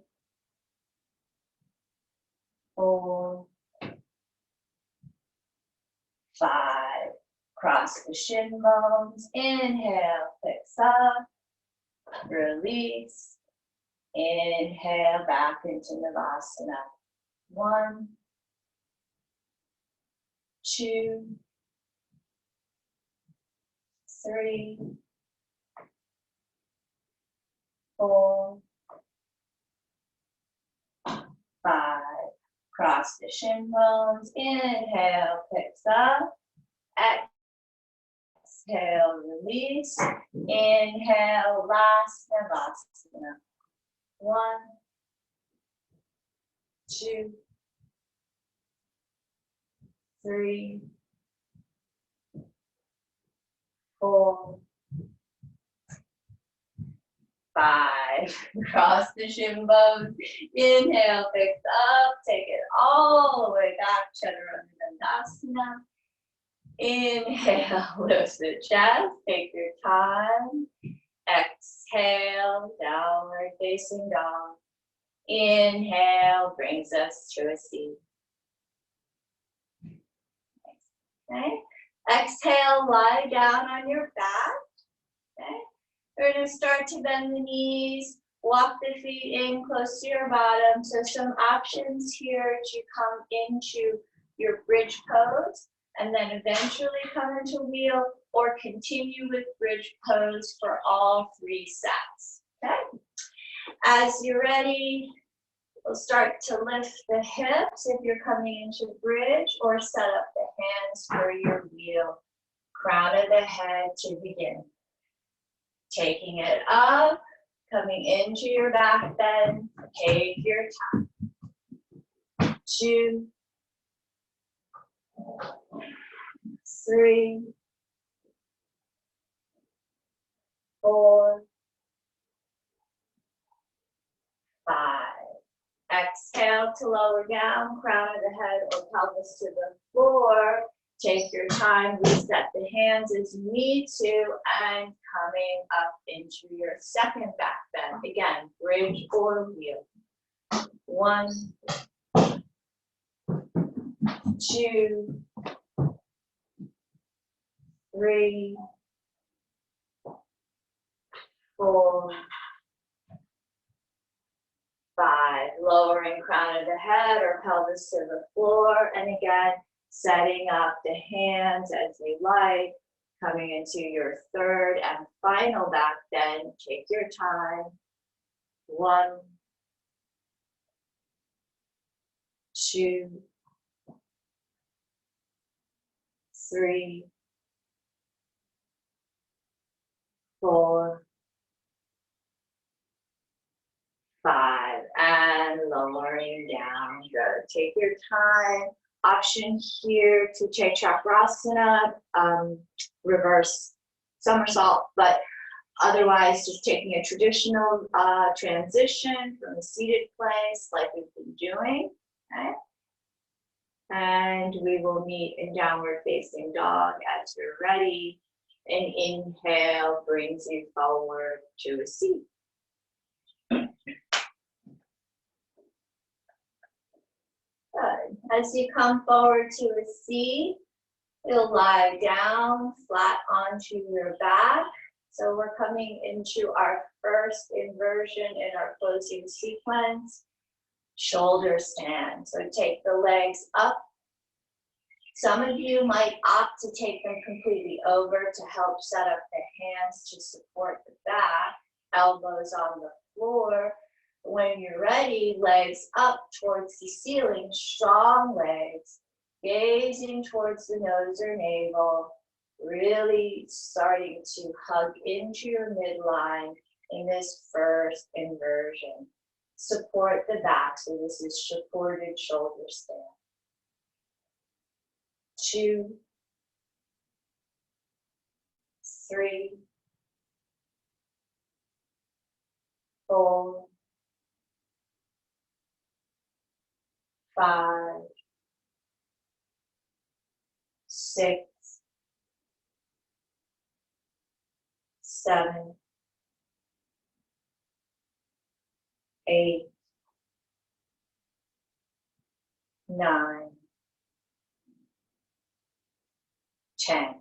4, 5. Cross the shin bones. Inhale, picks up. Release. Inhale, back into Navasana. 1, 2, 3, 4, Cross the shin bones. Inhale, picks up. Exhale, release. Inhale, last Navasana. 1, 2, 3, 4, 5. Cross the shin bones. Inhale, picks up. Take it all the way back. Chaturanga Dandasana. Inhale, lift the chest. Take your time. Exhale, downward facing dog. Inhale brings us to a seat. Okay. Exhale, lie down on your back. Okay. We're going to start to bend the knees, walk the feet in close to your bottom. So some options here to come into your bridge pose and then eventually come into wheel or continue with bridge pose for all 3 sets. Okay. As you're ready, we'll start to lift the hips if you're coming into bridge or set up the hands for your wheel. Crown of the head to begin. Taking it up, coming into your back bend. Take your time. 2, 3, 4, 5. Exhale to lower down, crown of the head or pelvis to the floor. Take your time, reset the hands as you need to, and coming up into your second back bend. Again, bridge or wheel. 1, 2, 3, 4, 5. Lowering crown of the head or pelvis to the floor. And again, setting up the hands as you like. Coming into your third and final back bend. Take your time. 1, 2, 3, 4, 5, and lowering down. Good. Take your time. Option here to take Chakrasana, reverse somersault, but otherwise just taking a traditional transition from a seated place like we've been doing. Okay. And we will meet in downward facing dog as you're ready. An inhale brings you forward to a seat. Good. As you come forward to a seat, you'll lie down flat onto your back. So we're coming into our first inversion in our closing sequence, shoulder stand. So take the legs up. Some of you might opt to take them completely over to help set up the hands to support the back, elbows on the floor. When you're ready, legs up towards the ceiling, strong legs, gazing towards the nose or navel, really starting to hug into your midline in this first inversion. Support the back, so this is supported shoulder stand. 2, 3, 4, 5, 6, 7, 8, 9, 10.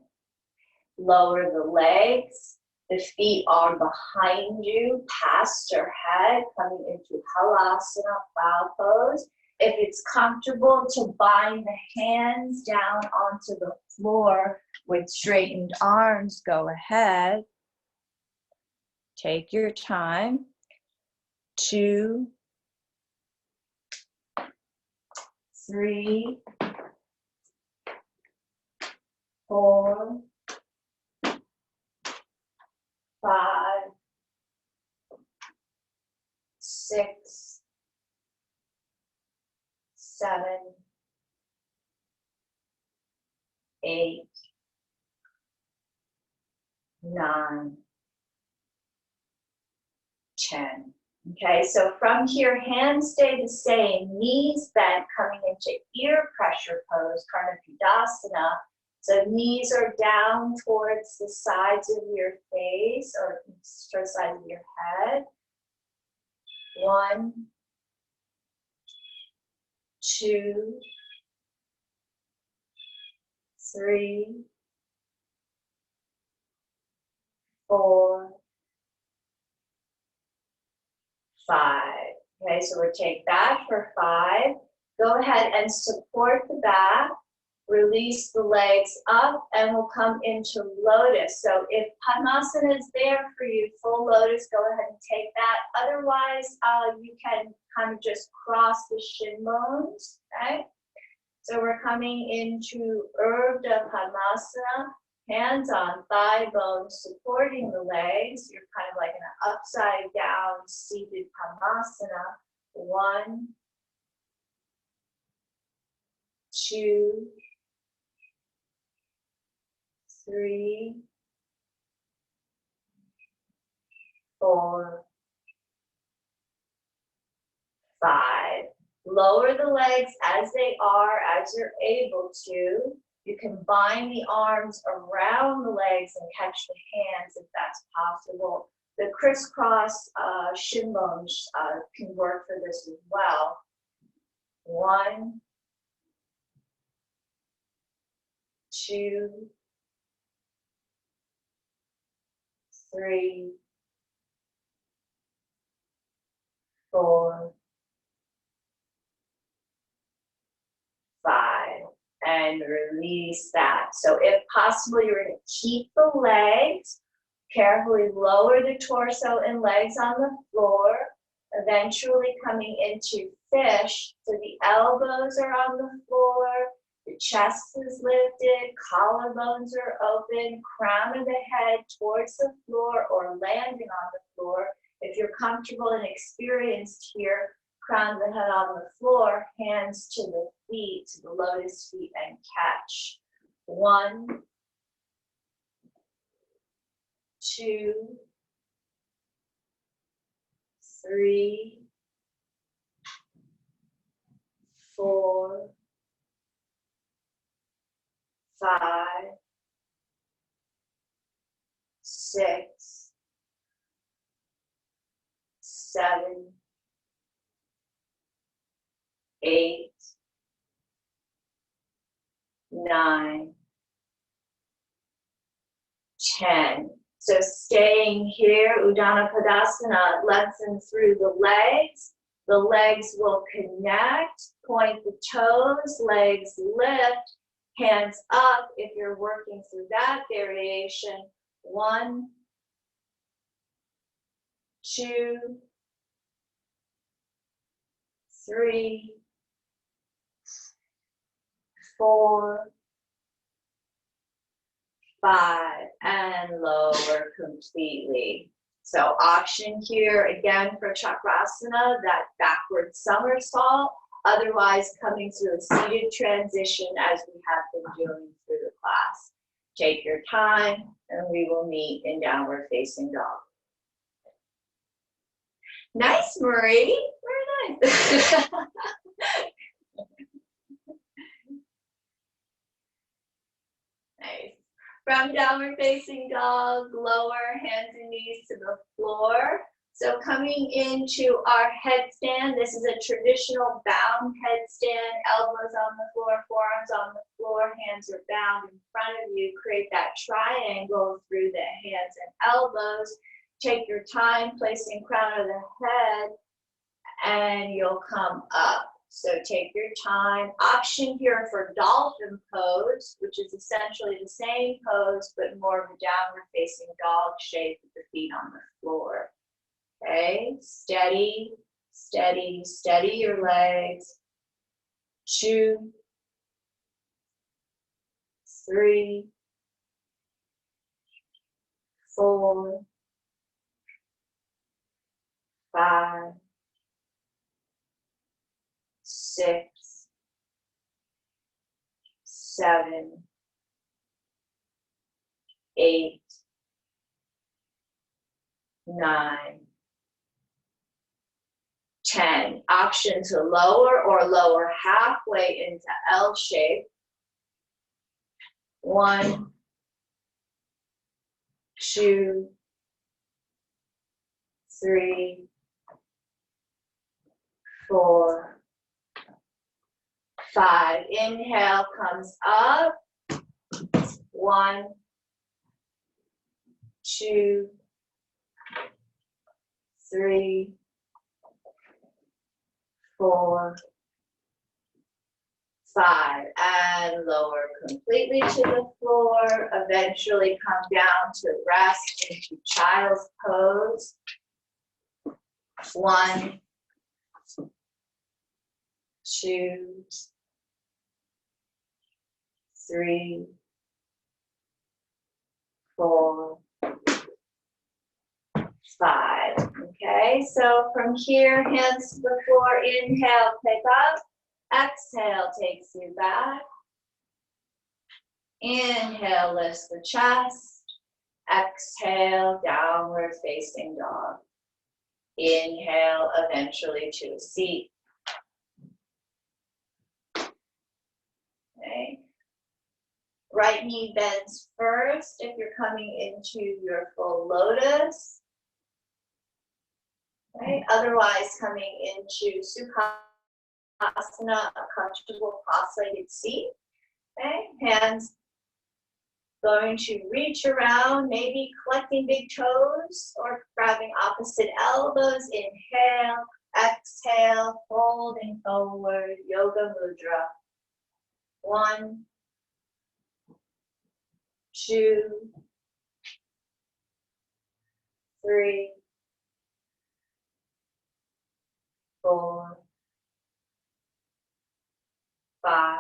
Lower the legs. The feet are behind you, past your head, coming into Halasana, plow pose. If it's comfortable to bind the hands down onto the floor with straightened arms, go ahead. Take your time. 2, 3, 4, 5, 6, 7, 8, 9, 10. Okay, so from here, hands stay the same, knees bent, coming into ear pressure pose, Karnapidasana. So knees are down towards the sides of your face or towards the sides of your head. 1, 2, 3, 4, 5. Okay, so we'll take that for 5. Go ahead and support the back. Release the legs up and we'll come into lotus. So if Padmasana is there for you, full lotus, go ahead and take that. Otherwise, you can kind of just cross the shin bones, okay? So we're coming into Urdhva Padmasana, hands on thigh bones supporting the legs. You're kind of like in an upside down seated Padmasana. 1, 2, 3, 4, 5. Lower the legs as they are, as you're able to. You can bind the arms around the legs and catch the hands if that's possible. The crisscross shin bones can work for this as well. 1, 2, 3, 4, 5, and release that. So if possible, you're going to keep the legs, carefully lower the torso and legs on the floor, eventually coming into fish. So the elbows are on the floor, the chest is lifted, collarbones are open, crown of the head towards the floor or landing on the floor. If you're comfortable and experienced here, crown of the head on the floor, hands to the feet, to the lotus feet, and catch. 1, 2, 3, 4, 5, 6, 7, 8, 9, 10. So staying here, Uddiyana Padasana, lengthen through the legs. The legs will connect, point the toes, legs lift, hands up if you're working through that variation. 1, 2, 3, 4, 5, and lower completely. So option here again for Chakrasana, that backward somersault, otherwise coming through a seated transition as we have been doing through the class. Take your time and we will meet in downward facing dog. Nice, Marie, very nice. Nice. From downward facing dog, lower hands and knees to the floor. So coming into our headstand, this is a traditional bound headstand, elbows on the floor, forearms on the floor, hands are bound in front of you. Create that triangle through the hands and elbows. Take your time, placing crown of the head, and you'll come up. So take your time. Option here for dolphin pose, which is essentially the same pose, but more of a downward facing dog shape with the feet on the floor. Okay, steady, steady, steady your legs. 2, 3, 4, 5, 6, 7, 8, 9, 10. Option to lower or lower halfway into L shape. 1, 2, 3, 4, 5. Inhale comes up. 1, 2, 3, 4, 5. And lower completely to the floor. Eventually come down to rest into child's pose. 1, 2, 3, 4, 5. Okay, so from here, hands to the floor. Inhale, pick up. Exhale takes you back. Inhale, lifts the chest. Exhale, downward facing dog. Inhale, eventually to a seat. Okay. Right knee bends first if you're coming into your full lotus. Okay. Otherwise, coming into Sukhasana, a comfortable cross-legged seat. Okay. Hands going to reach around, maybe collecting big toes or grabbing opposite elbows. Inhale, exhale, folding forward, yoga mudra. 1, 2, 3, 4, 5,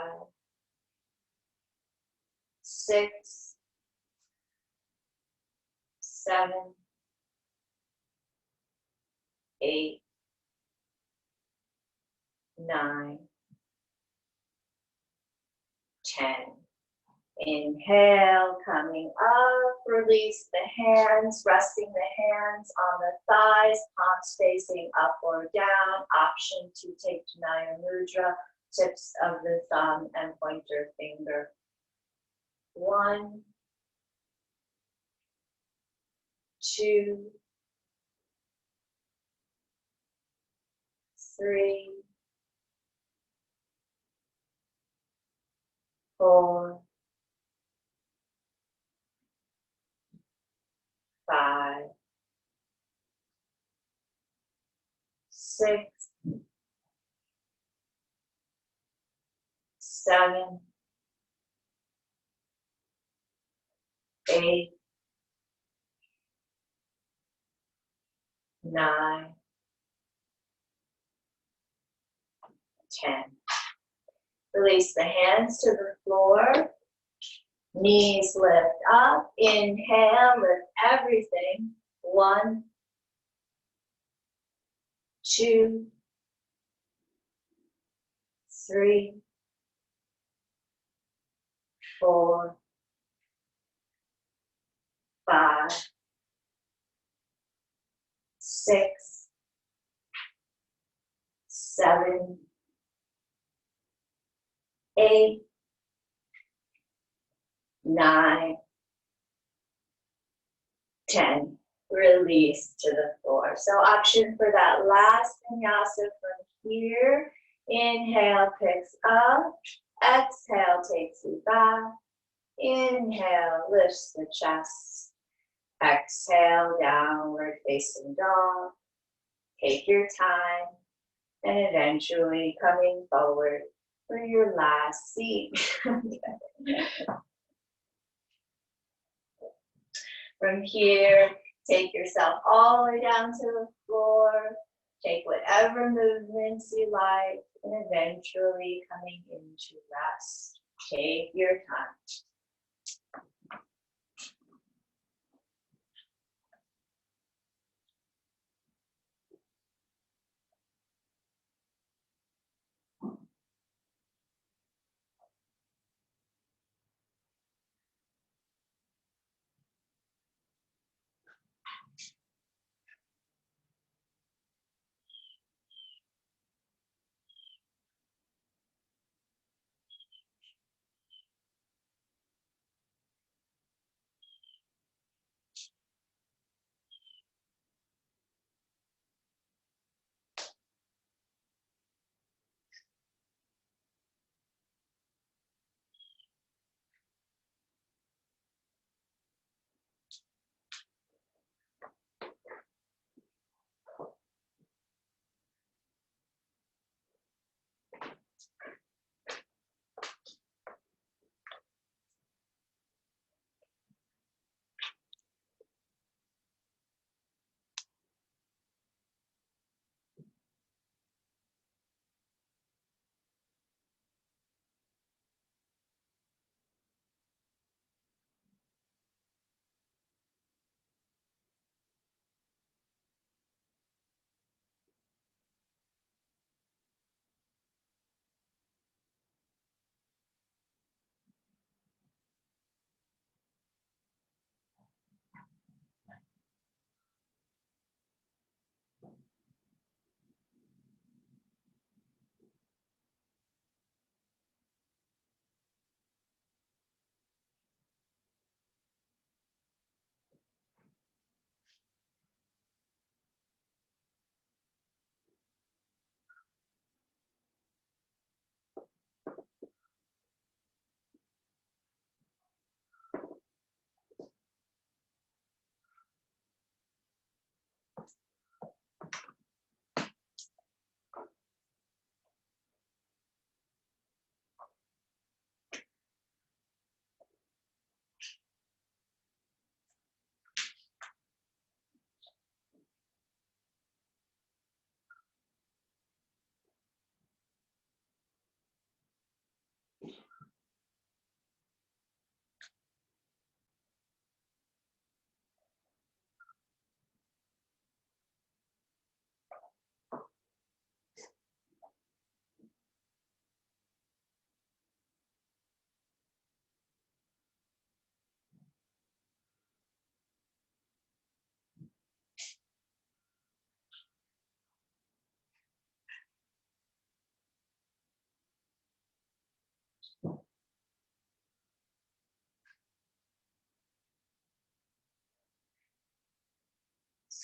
6, 7, 8, 9, 10. Inhale, coming up, release the hands, resting the hands on the thighs, palms facing up or down. Option to take Janaya Mudra, tips of the thumb and pointer finger. 1, 2, 3, 4, 5, 6, 7, 8, 9, 10. Release the hands to the floor. Knees lift up. Inhale, lift everything. 1, 2, 3, 4, 5, 6, 7, 8, 9, 10. Release to the floor. So option for that last vinyasa from here. Inhale picks up. Exhale takes you back. Inhale lifts the chest. Exhale, downward facing dog. Take your time and eventually coming forward for your last seat. From here, take yourself all the way down to the floor. Take whatever movements you like and eventually coming into rest. Take your time.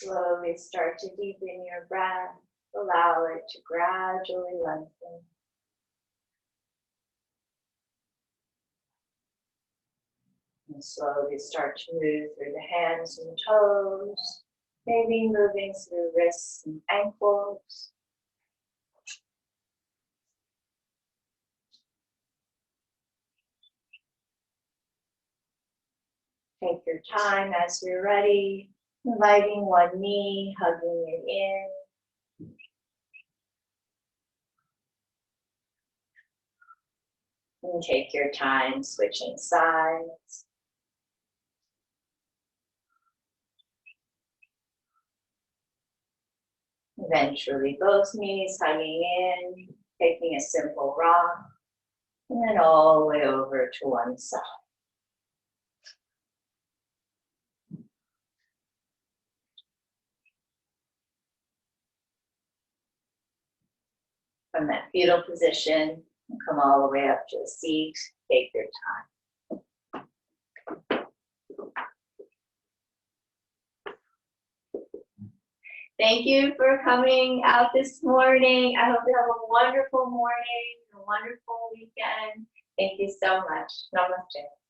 Slowly start to deepen your breath. Allow it to gradually lengthen. And slowly start to move through the hands and toes, maybe moving through wrists and ankles. Take your time as you're ready, inviting one knee, hugging it in. And take your time switching sides. Eventually both knees hugging in, taking a simple rock, and then all the way over to one side. From that fetal position, come all the way up to a seat. Take your time. Thank you for coming out this morning. I hope you have a wonderful morning, a wonderful weekend. Thank you so much. Namaste.